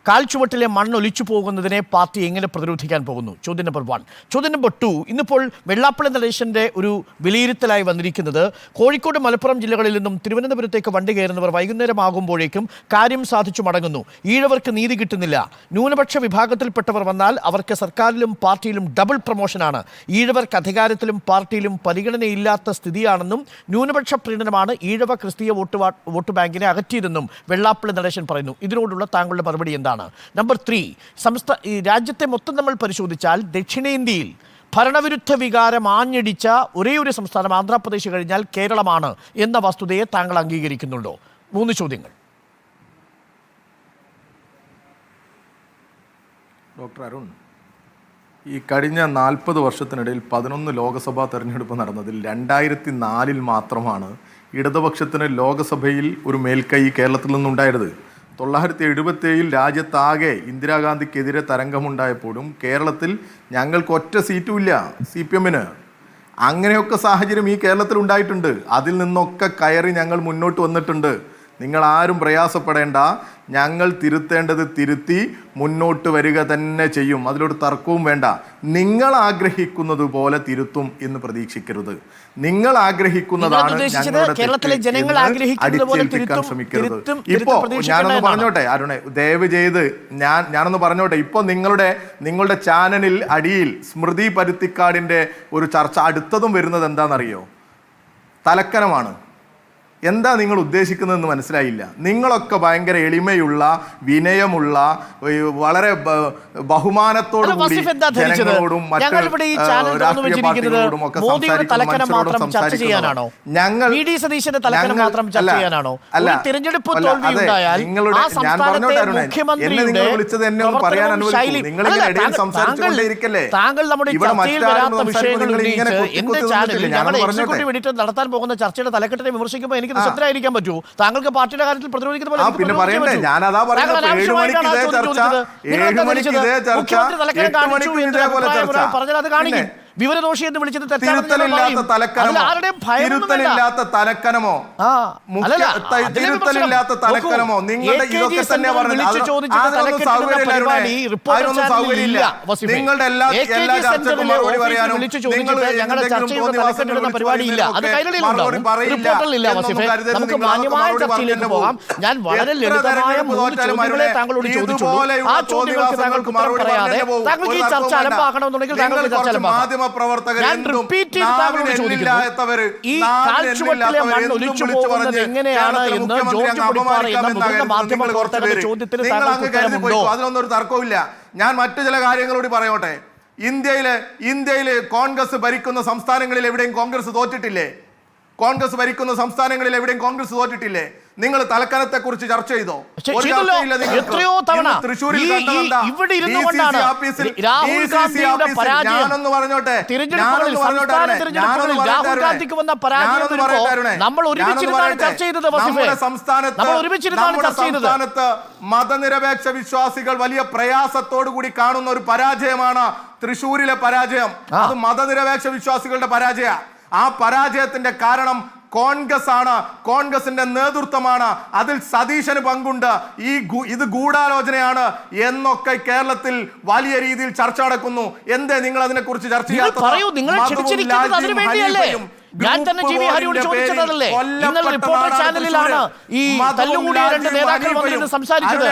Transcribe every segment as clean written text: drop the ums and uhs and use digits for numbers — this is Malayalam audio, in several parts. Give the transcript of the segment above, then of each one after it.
കാൽച്ചുവട്ടിലെ മണ്ണൊലിച്ചു പോകുന്നതിനെ പാർട്ടി എങ്ങനെ പ്രതിരോധിക്കാൻ പോകുന്നു? ചോദ്യം നമ്പർ 1. ചോദ്യം നമ്പർ 2. ഇന്നിപ്പോൾ വെള്ളാപ്പള്ളി നടേശന്റെ ഒരു വിലയിരുത്തലായി വന്നിരിക്കുന്നത് കോഴിക്കോട് മലപ്പുറം ജില്ലകളിൽ നിന്നും തിരുവനന്തപുരത്തേക്ക് വണ്ടി കയറുന്നവർ വൈകുന്നേരമാകുമ്പോഴേക്കും കാര്യം സാധിച്ചു മടങ്ങുന്നു. ഈഴവർക്ക് നീതി കിട്ടുന്നില്ല. ന്യൂനപക്ഷ വിഭാഗത്തിൽപ്പെട്ടവർ വന്നാൽ അവർക്ക് സർക്കാരിലും പാർട്ടിയിലും ഡബിൾ പ്രൊമോഷനാണ്. ഈഴവർക്ക് അധികാരത്തിലും പാർട്ടിയിലും പരിഗണനയില്ലാത്ത സ്ഥിതിയാണെന്നും ന്യൂനപക്ഷ പ്രീണനമാണ് ഈഴവ ക്രിസ്തീയ വോട്ട് ബാങ്കിനെ അകറ്റിയതെന്നും വെള്ളാപ്പള്ളി നടേശൻ പറയുന്നു. ഇതിനോടുള്ള താങ്കളുടെ മറുപടി എന്താണ്? നമ്പർ 3. രാജ്യത്തെ മൊത്തം നമ്മൾ പരിശോധിച്ചാൽ ദക്ഷിണേന്ത്യയിൽ ഭരണവിരുദ്ധ വികാരം ആഞ്ഞടിച്ച ഒരേ ഒരു സംസ്ഥാനം ആന്ധ്രാപ്രദേശ് കഴിഞ്ഞാൽ കേരളമാണ് എന്ന വസ്തുതയെ താങ്കൾ അംഗീകരിക്കുന്നുണ്ടോ? 3 ചോദ്യങ്ങൾ. ഡോക്ടർ അരുൺ, ഈ കഴിഞ്ഞ 40 വർഷത്തിനിടയിൽ 11 ലോക്സഭാ തെരഞ്ഞെടുപ്പ് നടന്നതിൽ 2004 മാത്രമാണ് ഇടതുപക്ഷത്തിന് ലോക്സഭയിൽ ഒരു മേൽക്കൈ കേരളത്തിൽ നിന്നുണ്ടായത്. 1977 രാജ്യത്താകെ ഇന്ദിരാഗാന്ധിക്കെതിരെ തരംഗമുണ്ടായപ്പോഴും കേരളത്തിൽ ഞങ്ങൾക്ക് ഒറ്റ സീറ്റും ഇല്ല CPM-ന്. അങ്ങനെയൊക്കെ സാഹചര്യം ഈ കേരളത്തിൽ ഉണ്ടായിട്ടുണ്ട്. അതിൽ നിന്നൊക്കെ കയറി ഞങ്ങൾ മുന്നോട്ട് വന്നിട്ടുണ്ട്. നിങ്ങൾ ആരും പ്രയാസപ്പെടേണ്ട. ഞങ്ങൾ തിരുത്തേണ്ടത് തിരുത്തി മുന്നോട്ട് വരിക തന്നെ ചെയ്യും. അതിലൊരു തർക്കവും വേണ്ട. നിങ്ങൾ ആഗ്രഹിക്കുന്നത് പോലെ തിരുത്തും എന്ന് പ്രതീക്ഷിക്കരുത്. നിങ്ങൾ ആഗ്രഹിക്കുന്നതാണ് അടിച്ചേൽപ്പിക്കാൻ ശ്രമിക്കരുത്. ഇപ്പോ ഞാനൊന്ന് പറഞ്ഞോട്ടെ അരുണെ, ദയവ് ചെയ്ത് ഞാനൊന്ന് പറഞ്ഞോട്ടെ. ഇപ്പൊ നിങ്ങളുടെ ചാനലിൽ അടിയിൽ സ്മൃതി പരുത്തിക്കാടിന്റെ ഒരു ചർച്ച അടുത്തതും വരുന്നത് എന്താണെന്നറിയോ? തലക്കനമാണ്. എന്താ നിങ്ങൾ ഉദ്ദേശിക്കുന്നതെന്ന് മനസ്സിലായില്ല. നിങ്ങളൊക്കെ ഭയങ്കര എളിമയുള്ള, വിനയമുള്ള, വളരെ ബഹുമാനത്തോടു കൂടി ജനങ്ങളോടും മറ്റ് രാഷ്ട്രീയ പാർട്ടികളോടും ഒക്കെ സംസാരിക്കുന്നവരാണോ ഞങ്ങൾ? ഞാൻ പറഞ്ഞോട്ടെ അരുണേ, എന്നെ നിങ്ങൾ വിളിച്ചത് എന്നെ ഒന്ന് പറയാൻ അനുവദിക്കൂ. നിങ്ങൾ ഇങ്ങനെ ഇടയിൽ സംസാരിച്ചുകൊണ്ടേയിരിക്കല്ലേ? ഇവിടെ മറ്റാരും സംസാരിക്കുമ്പോൾ ഇങ്ങനെ നടത്താൻ പോകുന്ന ചർച്ചയുടെ തലക്കെട്ടിനെ വിമർശിക്കുമ്പോൾ എനിക്ക് നിശബ്ദരായിരിക്കാൻ പറ്റൂ? താങ്കൾക്ക് പാർട്ടിയുടെ കാര്യത്തിൽ പ്രതിരോധിക്കുന്ന പോലെ പിന്നെ പറയണ്ടേ? ഞാനതാ പറയുന്നത്. 7 മണിക്ക് ഇതേ ചർച്ച, 7 മണിക്ക് ഇതേ ചർച്ച, 8 മണിക്ക് ഇതേപോലെ ചർച്ച. പറഞ്ഞാൽ അത് കാണിക്കും. വിവരദോഷി എന്ന് വിളിച്ചത് തിരുത്തലില്ലാത്ത തലക്കനമോ തിരുത്തലില്ലാത്ത തലക്കനമോ നിങ്ങളുടെ ഇതൊക്കെ തന്നെ പറഞ്ഞത്. അതിനൊന്നും സൗകര്യമില്ല. നിങ്ങളുടെ എല്ലാ ചർച്ചക്കും മറുപടി പറയാനും നിങ്ങൾ മറുപടി പറയില്ല. ഞാൻ വളരെ ലളിതമായ 3 ചോദ്യങ്ങളെ താങ്കളോട് ചോദിച്ചു. ആ ചോദ്യങ്ങൾക്ക് താങ്കൾക്ക് ഉത്തരം പറയാതെ താങ്കൾക്ക് ഈ ചർച്ച അലമ്പാക്കണമെന്നുണ്ടെങ്കിൽ താങ്കൾക്ക് ചർച്ച അലമ്പാക്കാം. അതിനൊന്നൊരു തർക്കമില്ല. ഞാൻ മറ്റു ചില കാര്യങ്ങളോട് പറയോട്ടെ. ഇന്ത്യയില് കോൺഗ്രസ് ഭരിക്കുന്ന സംസ്ഥാനങ്ങളിൽ എവിടെയും കോൺഗ്രസ് തോറ്റിട്ടില്ലേ? കോൺഗ്രസ് ഭരിക്കുന്ന സംസ്ഥാനങ്ങളിൽ എവിടെയും കോൺഗ്രസ് തോറ്റിട്ടില്ലേ? നിങ്ങൾ തലക്കനത്തെ കുറിച്ച് ചർച്ച ചെയ്തോ? ഞാനൊന്ന് പറഞ്ഞോട്ടെ. നമ്മുടെ സംസ്ഥാനത്ത് മതനിരപേക്ഷ വിശ്വാസികൾ വലിയ പ്രയാസത്തോടു കൂടി കാണുന്ന ഒരു പരാജയമാണ് തൃശ്ശൂരിലെ പരാജയം. അത് മതനിരപേക്ഷ വിശ്വാസികളുടെ പരാജയ. ആ പരാജയത്തിന്റെ കാരണം കോൺഗ്രസ് ആണ്, കോൺഗ്രസിന്റെ നേതൃത്വമാണ്. അതിൽ സതീശന് പങ്കുണ്ട്. ഇത് ഗൂഢാലോചനയാണ് എന്നൊക്കെ കേരളത്തിൽ വലിയ രീതിയിൽ ചർച്ച നടക്കുന്നു. എന്തേ നിങ്ങൾ അതിനെക്കുറിച്ച് ചർച്ച ചെയ്യാത്തത്? ഞാൻ തന്നെ ടി വി ഹരിയോട് ചോദിച്ചതല്ലേ? ഇന്നലെ റിപ്പോർട്ടർ ചാനലിലാണ് ഈ തല്ലുകൂടിയ 2 നേതാക്കൾ വന്നിരുന്ന് സംസാരിച്ചത്.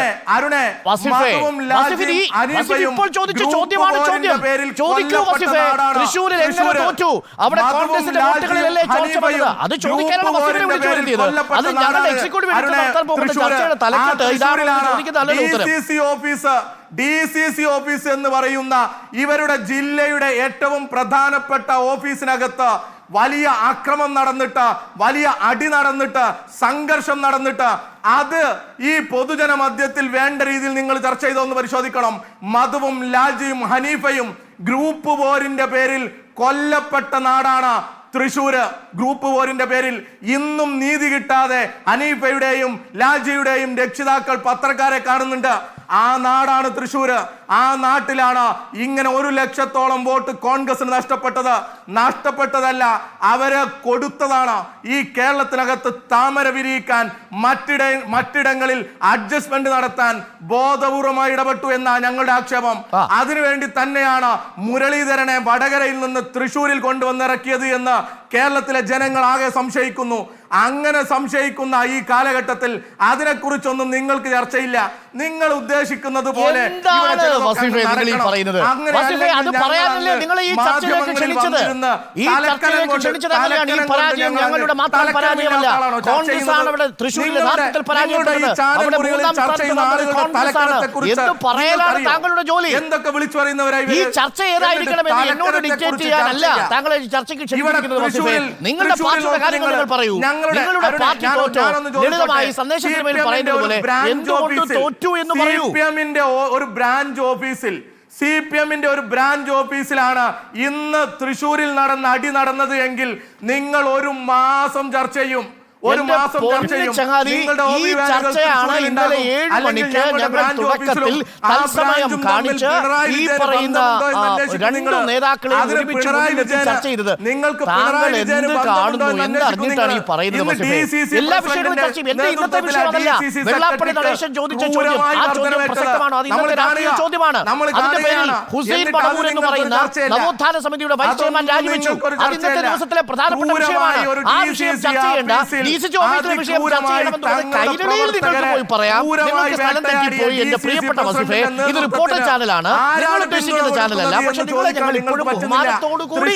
ഇപ്പോൾ ചോദിച്ച ചോദ്യമാണ് ചോദ്യം. ചോദിക്കൂ വസിഫെ, തൃശ്ശൂരിൽ എങ്ങനെ തോറ്റു? അവിടെ കോൺഗ്രസിന്റെ വോട്ടുകളിലല്ലേ ചോർച്ച വന്നത്? അത് ചോദിക്കാനാണ് വസിഫിനെ വിളിച്ചു വരുത്തിയത്. അത് ഞങ്ങളുടെ എക്സിക്യൂട്ടീവ് നടത്താൻ പോകുന്ന ചർച്ചയുടെ തലക്കെട്ട് ഇതാണ് ചോദിക്കുന്ന ഉത്തരം. DCC ഓഫീസ് എന്ന് പറയുന്ന ഇവരുടെ ജില്ലയുടെ ഏറ്റവും പ്രധാനപ്പെട്ട ഓഫീസിനകത്ത് വലിയ ആക്രമണം നടന്നിട്ട്, വലിയ അടി നടന്നിട്ട്, സംഘർഷം നടന്നിട്ട് അത് ഈ പൊതുജന മധ്യത്തിൽ വേണ്ട രീതിയിൽ നിങ്ങൾ ചർച്ച ചെയ്തോന്ന് പരിശോധിക്കണം. മധുവും ലാൽജിയും ഹനീഫയും ഗ്രൂപ്പ് പോരിന്റെ പേരിൽ കൊല്ലപ്പെട്ട നാടാണ് തൃശ്ശൂര്. ഗ്രൂപ്പ് പോരിന്റെ പേരിൽ ഇന്നും നീതി കിട്ടാതെ ഹനീഫയുടെയും ലാൽജിയുടെയും രക്ഷിതാക്കൾ പത്രക്കാരെ കാണുന്നുണ്ട്. ആ നാടാണ് തൃശ്ശൂര്. ആ നാട്ടിലാണ് ഇങ്ങനെ 1 ലക്ഷത്തോളം വോട്ട് കോൺഗ്രസിന് നഷ്ടപ്പെട്ടതല്ല, അവര് കൊടുത്തതാണ്. ഈ കേരളത്തിനകത്ത് താമര വിരിയിക്കാൻ മറ്റിടങ്ങളിൽ അഡ്ജസ്റ്റ്മെന്റ് നടത്താൻ ബോധപൂർവമായി ഇടപെട്ടു എന്നാണ് ഞങ്ങളുടെ ആക്ഷേപം. അതിനുവേണ്ടി തന്നെയാണ് മുരളീധരനെ വടകരയിൽ നിന്ന് തൃശ്ശൂരിൽ കൊണ്ടുവന്നിറക്കിയത് എന്ന് കേരളത്തിലെ ജനങ്ങൾ ആകെ സംശയിക്കുന്നു. അങ്ങനെ സംശയിക്കുന്ന ഈ കാലഘട്ടത്തിൽ അതിനെക്കുറിച്ചൊന്നും നിങ്ങൾക്ക് ചർച്ചയില്ല. നിങ്ങൾ ഉദ്ദേശിക്കുന്നത് പോലെ എന്തൊക്കെ വിളിച്ചു പറയുന്നവരായി ഈ ചർച്ച ഏതായിരിക്കണമെന്ന് എന്നോട് ഡിക്റ്റേറ്റ് ചെയ്യാനല്ല താങ്കളെ ചർച്ചയ്ക്ക് ക്ഷണിച്ചിരിക്കുന്നത്. നിങ്ങളുടെ പാർട്ടിയുടെ കാര്യങ്ങൾ നിങ്ങൾ പറയൂ. നിങ്ങളുടെ പാർട്ടി തോറ്റോ? ലളിതമായി സന്ദേശത്തിന് വേണ്ടി പറയുന്നത് പോലെ എന്തുകൊണ്ട് തോറ്റു എന്ന് പറയൂ. സിപിഎമ്മിന്റെ ഒരു ബ്രാഞ്ച് ഓഫീസിലാണ് ഇന്ന് തൃശ്ശൂരിൽ അടി നടന്നത് എങ്കിൽ നിങ്ങൾ 1 മാസം ചർച്ച ചെയ്യും. ഒരു മാസം ചർച്ച ചെയ്യും. ഈ ചർച്ചയാണ് ഇന്നലെ 7 മണിക്ക് ഞങ്ങൾ തുടക്കത്തിൽ തത്സമയം കാണിച്ച് ഈ പറയുന്ന 2 നേതാക്കളെ ഒരുമിച്ച് ചർച്ച ചെയ്തത്. താങ്കൾ എന്ത് കാണുന്നു എന്നറിഞ്ഞിട്ടാണ് ഈ പറയുന്നത്. എല്ലാ വിഷയങ്ങളും ചർച്ച ചെയ്യും. എന്റെ ഇന്നത്തെ വിഷയം അതല്ല. വെള്ളാപ്പള്ളി നടേശൻ ചോദിച്ച ചോദ്യം, ആ ചോദ്യം പ്രസക്തമാണ്. അത് ഇന്നത്തെ രാഷ്ട്രീയ ചോദ്യമാണ്. അതിന്റെ പേരിൽ ഹുസൈൻ മടവൂർ എന്ന് പറയുന്ന നവോത്ഥാന സമിതിയുടെ വൈസ് ചെയർമാൻ രാജിവെച്ചു. അത് ഇന്നത്തെ ദിവസത്തിലെ പ്രധാനപ്പെട്ട വിഷയമാണ്. ആ വിഷയം ചർച്ച ചെയ്യേണ്ട പ്രിയപ്പെട്ട വസിഫെ, ഇത് റിപ്പോർട്ടർ ചാനലാണ്, നിങ്ങൾ ഉദ്ദേശിക്കുന്ന ചാനലല്ല. പക്ഷെ നിങ്ങളെ ഞങ്ങൾ ഇപ്പോഴും ബഹുമാനത്തോടു കൂടി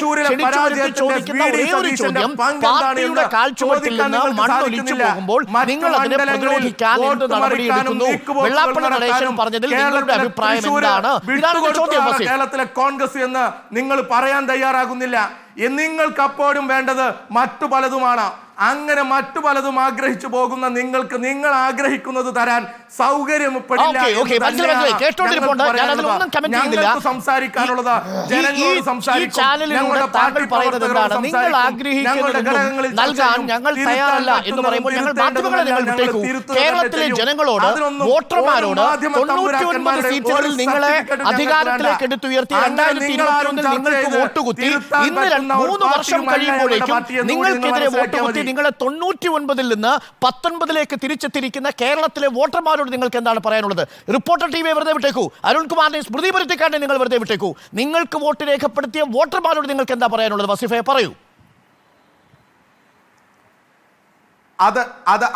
ചോദിക്കുന്ന ഒരേ ഒരു ചോദ്യം, പാർട്ടിയുടെ കാൽച്ചുവട്ടിൽ നിന്ന് മണ്ണൊലിച്ചു പോകുമ്പോൾ നിങ്ങൾ അതിനെ പ്രതിരോധിക്കാൻ എന്ത് നടപടിയെടുക്കുന്നു? വെള്ളാപ്പള്ളി നടേശൻ പറഞ്ഞതിൽ നിങ്ങളുടെ അഭിപ്രായം എന്താണ്? ഇതാണ് ചോദ്യം. കേരളത്തിലെ കോൺഗ്രസ് എന്ന് നിങ്ങൾ പറയാൻ തയ്യാറാകുന്നില്ല. നിങ്ങൾക്ക് അപ്പോഴും വേണ്ടത് മറ്റു പലതുമാണ്. അങ്ങനെ മറ്റു പലതും ആഗ്രഹിച്ചു പോകുന്ന നിങ്ങൾക്ക് നിങ്ങൾ ആഗ്രഹിക്കുന്നത് തരാൻ സൗകര്യപ്പെടില്ല. സംസാരിക്കാനുള്ളത് ജനങ്ങളോട് സംസാരിക്കും. കേരളത്തിലെ ജനങ്ങളോട്, വോട്ടർമാരോട് 99 സീറ്റുകളിൽ നിങ്ങളെ അധികാരത്തിലേക്ക് എടുത്തുയർത്തി 2021 നിങ്ങൾക്ക് വോട്ട് കുത്തി. ഇന്ന് 3 വർഷം കഴിയുമ്പോഴേക്കും നിങ്ങൾക്കെതിരെ വോട്ട് കുത്തി നിങ്ങളെ 99 നിന്ന് 19 തിരിച്ചെത്തിയിരിക്കുന്ന കേരളത്തിലെ വോട്ടർമാരോട് നിങ്ങൾക്ക് എന്താണ് പറയാനുള്ളത്? റിപ്പോർട്ടർ ടിവിയെ വെറുതെ വിട്ടേക്കൂ, അരുൺകുമാറിനെ സ്മൃതി പരുത്തിക്കാരനെ നിങ്ങൾ വെറുതെ വിട്ടേക്കൂ. നിങ്ങൾക്ക് വോട്ട് രേഖപ്പെടുത്തിയ വോട്ടർമാരോട് നിങ്ങൾക്ക് എന്താ പറയാനുള്ളത്? വസിഫയെ പറയൂ.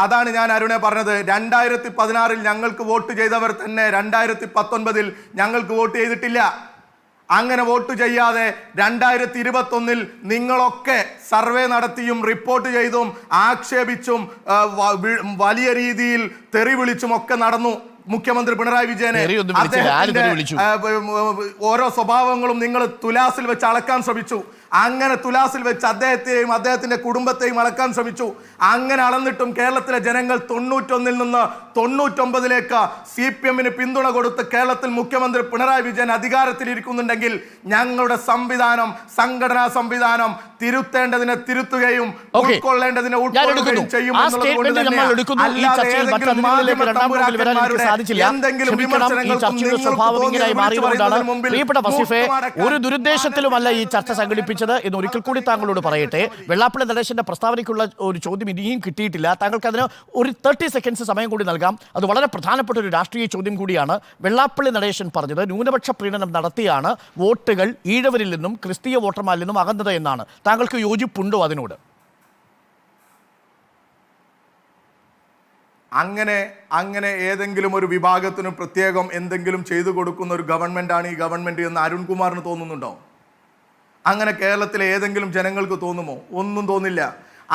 അതാണ് ഞാൻ അരുണെ പറഞ്ഞത്. 2016 ഞങ്ങൾക്ക് വോട്ട് ചെയ്തവർ തന്നെ 2019 ഞങ്ങൾക്ക് വോട്ട് ചെയ്തിട്ടില്ല. അങ്ങനെ വോട്ട് ചെയ്യാതെ 2021 നിങ്ങളൊക്കെ സർവേ നടത്തിയും റിപ്പോർട്ട് ചെയ്തും ആക്ഷേപിച്ചും വലിയ രീതിയിൽ തെറി വിളിച്ചും ഒക്കെ നടന്നു. മുഖ്യമന്ത്രി പിണറായി വിജയനെ ഓരോ സ്വഭാവങ്ങളും നിങ്ങൾ തുലാസിൽ വെച്ച് അളക്കാൻ ശ്രമിച്ചു. അങ്ങനെ തുലാസിൽ വെച്ച് അദ്ദേഹത്തെയും അദ്ദേഹത്തിന്റെ കുടുംബത്തെയും അളക്കാൻ ശ്രമിച്ചു. അങ്ങനെ അളന്നിട്ടും കേരളത്തിലെ ജനങ്ങൾ 91 നിന്ന് 99 CPM-ന് പിന്തുണ കൊടുത്ത് കേരളത്തിൽ മുഖ്യമന്ത്രി പിണറായി വിജയൻ അധികാരത്തിലിരിക്കുന്നുണ്ടെങ്കിൽ ഞങ്ങളുടെ സംവിധാനം, സംഘടനാ സംവിധാനം തിരുത്തേണ്ടതിനെ തിരുത്തുകയും ഉൾക്കൊള്ളേണ്ടതിനെ ഉൾക്കൊള്ളുകയും ചെയ്യുമെന്നുള്ളത് കൊണ്ട് ഒരു ദുരുദ്ദേശത്തിലുമല്ല ഈ ചർച്ച സംഘടിപ്പിച്ചത് എന്ന് ഒരിക്കൽ കൂടി താങ്കളോട് പറയട്ടെ. വെള്ളാപ്പള്ളി നടേശന്റെ പ്രസ്താവനയ്ക്കുള്ള ഒരു ചോദ്യം ഇനിയും കിട്ടിയിട്ടില്ല. താങ്കൾക്ക് അതിന് ഒരു 30 സെക്കൻഡ്സ് സമയം കൂടി നൽകാം. അത് വളരെ പ്രധാനപ്പെട്ട ഒരു രാഷ്ട്രീയ ചോദ്യം കൂടിയാണ്. വെള്ളാപ്പള്ളി നടേശൻ പറഞ്ഞത് ന്യൂനപക്ഷ പ്രീണനം നടത്തിയാണ് വോട്ടുകൾ ഈഴവരിൽ നിന്നും ക്രിസ്തീയ വോട്ടർമാരിൽ നിന്നും അകന്നത് എന്നാണ്. താങ്കൾക്ക് യോജിപ്പുണ്ടോ അതിനോട്? അങ്ങനെ ഏതെങ്കിലും ഒരു വിഭാഗത്തിന് പ്രത്യേകം എന്തെങ്കിലും ചെയ്തു കൊടുക്കുന്ന ഒരു ഗവൺമെന്റാണ് ഈ ഗവൺമെന്റ് എന്ന് അരുൺകുമാറിന് തോന്നുന്നുണ്ടോ? അങ്ങനെ കേരളത്തിലെ ഏതെങ്കിലും ജനങ്ങൾക്ക് തോന്നുമോ? ഒന്നും തോന്നില്ല.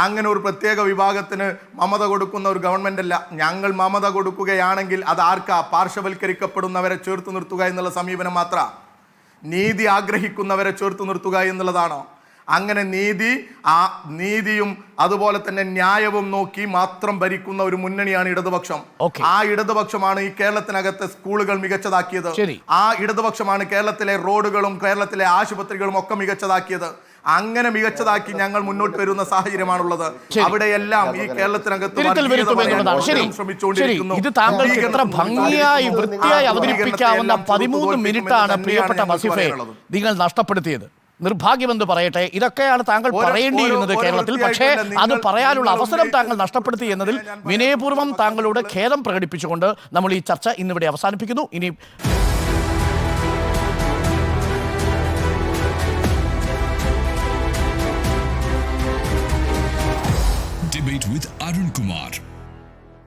അങ്ങനെ ഒരു പ്രത്യേക വിഭാഗത്തിന് മമത കൊടുക്കുന്ന ഒരു ഗവൺമെന്റ് അല്ല. ഞങ്ങൾ മമത കൊടുക്കുകയാണെങ്കിൽ അത് ആർക്കാ? പാർശ്വവൽക്കരിക്കപ്പെടുന്നവരെ ചേർത്ത് നിർത്തുക എന്നുള്ള സമീപനം മാത്ര. നീതി ആഗ്രഹിക്കുന്നവരെ ചേർത്ത് നിർത്തുക എന്നുള്ളതാണോ? അങ്ങനെ നീതിയും അതുപോലെ തന്നെ ന്യായവും നോക്കി മാത്രം ഭരിക്കുന്ന ഒരു മുന്നണിയാണ് ഇടതുപക്ഷം. ആ ഇടതുപക്ഷമാണ് ഈ കേരളത്തിനകത്തെ സ്കൂളുകൾ മികച്ചതാക്കിയത്. ആ ഇടതുപക്ഷമാണ് കേരളത്തിലെ റോഡുകളും കേരളത്തിലെ ആശുപത്രികളും ഒക്കെ മികച്ചതാക്കിയത്. അങ്ങനെ മികച്ചതാക്കി ഞങ്ങൾ മുന്നോട്ട് വരുന്ന സാഹചര്യമാണുള്ളത്. അവിടെയെല്ലാം ഈ കേരളത്തിനകത്ത് ഇത് താങ്കൾക്ക് എത്ര ഭംഗിയായി വൃത്തിയായി അവതരിപ്പിക്കാവുന്ന 13 മിനിറ്റാണ് പ്രിയപ്പെട്ട വസീഫെ നിങ്ങൾ നഷ്ടപ്പെടുത്തിയത്. നിർഭാഗ്യമെന്ന് പറയട്ടെ, ഇതൊക്കെയാണ് താങ്കൾ പറയേണ്ടിയിരുന്നത് കേരളത്തിൽ. പക്ഷേ അത് പറയാനുള്ള അവസരം താങ്കൾ നഷ്ടപ്പെടുത്തി എന്നതിൽ വിനയപൂർവ്വം താങ്കളോട് ഖേദം പ്രകടിപ്പിച്ചുകൊണ്ട് നമ്മൾ ഈ ചർച്ച ഇന്നിവിടെ അവസാനിപ്പിക്കുന്നു. ഇനി Debate with Arun Kumar.